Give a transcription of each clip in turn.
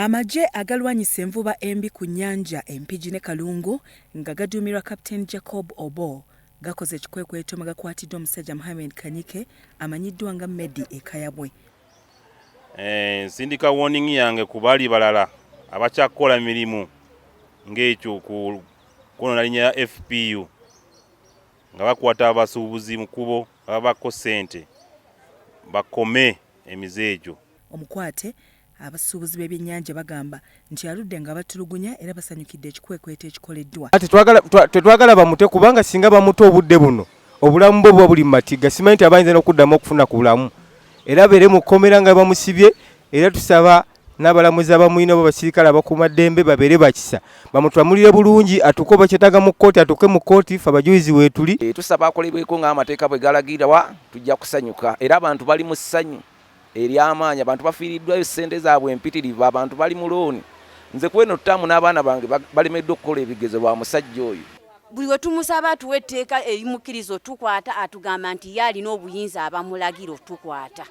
Amagye agalwanyisa envuba embi ku nnyanja Empigi ne Kalungu nga gaduumirwa Captain Jacob Obo gakoze ekikwekweto gakwatiddwa omusajja Mohamed Kanyike amanyiddwa nga Medi Ekayabwe. Nsindika warning yange ku bali balala abakyakola mirimu ng'ekyo ku kono linnya ya FPU nga bakwata abasuubuzi mu kubo abako ssente bakome emize egyo. Omukwate abasuubuzi b'ebyennyanja bagamba nti aludde nga batulugunya era basanyukidde ekikwekweto ekikoleddwa. Tetwagala bamute kubanga singa bamute obudde buno obulamu bwe buba buli mu matiga simanyi nti abayinza n'okuddamu okufuna ku bulamu era beere mukomera nga bamusibye era tusaba n'abalamuzi abamuyina bo basirikale abakuumaddembe babeere bakisa bamutwamulire bulungi atuuke oba kyetaaga mu kkooti atuuke mu kkooti fe abajulizi weetuli. Tusaba akolebweko ng'amateeka bwe galagirwa tujja kusanyuka era abantu bali mu ssanyu ery'amaanyi abantu bafiiriddwayo ssente zaabwe empitirivu abantu bali mu looni. Nze kweno ttaamu n'abaana bange balemeddwe okukola ebigezo lwa musajja oyo. Buli we tumusaba atuwe etteeka erimukkiriza otukwata atugamba nti ye alina obuyinza abamulagira otukwata.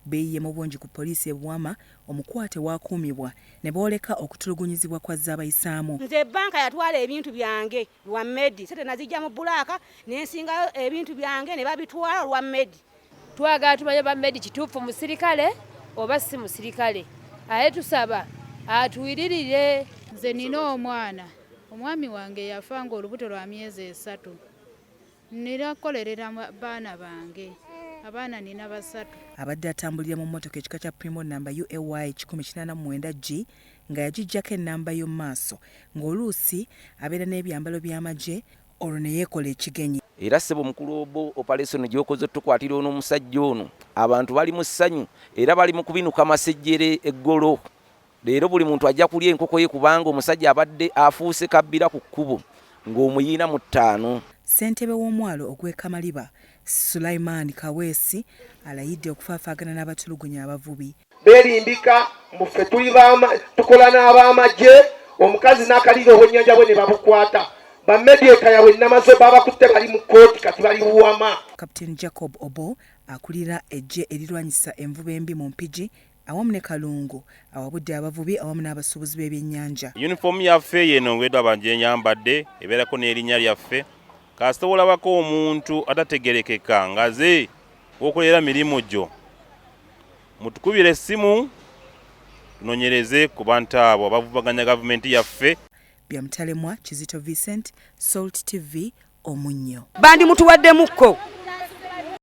Beeyiye mu bungi ku poliisi e Buwama omukwate waakuumibwa ne booleka okutulugunyizibwa kwa z'abayisaamu. Nze banka yatwala ebintu byange lwa Medi sente nazijja mu bulaaka n'ensingayo ebintu byange ne babitwala lwa Medi. Twagala tumanye ba Medi kituufu musirikale oba si musirikale aye tusaba atuwiririre. Nze nina omwana omwami wange yafa nga olubuto lwa myezi 3 nirakolerera baana bange abaana nina 3. Abadde atambulira mu mmotoka ekika kya Primo namba UAY 1089G nga yagijjako ennamba y'omu maaso ng'oluusi abeera n'ebyambalo by'amagye olwo ne yeekola ekigenyi. Era ssebo mukulu obo operation gy'okoze tukwatira ono omusajja ono abantu bali mu ssanyu era bali mu kubinuka amasejjere eggolo. Leero buli muntu ajja kulya enkoko ye kubanga omusajja abadde afuuse kabbira ku kkubo ng'omuyina mu 5. Ssentebe w'omwalo ogw'Ekamaliba Sulaiman Kaweesi alayidde okufaafaagana n'abatulugunya abavubi. Beerimbika muffe tukola n'ab'amagye omukazi n'akalira obwennyanja bwe ne babukwata. Bamedi Ekayabwe namaze babakutte bali mu kkooti kati bali Buwama. Captain Jacob Obo akulira eggye erirwanyisa envuba embi mu Mpigi awamu ne Kalungu awabudde abavubi awamu n'abasuubuzi b'ebyennyanja. Uniform yaffe yeno ngwedwa banje nyambadde ebeerako n'erinnya lyaffe kasita olabako omuntu atategerekeka ngaze okolera mirimu gyo mutukubire essimu tunonyereze ku bantu abo abavubaganya gavumenti yaffe. Byamutalemwa Kizito Vincent, Salt TV, Omunnyo. Bandi mutuwadde mukko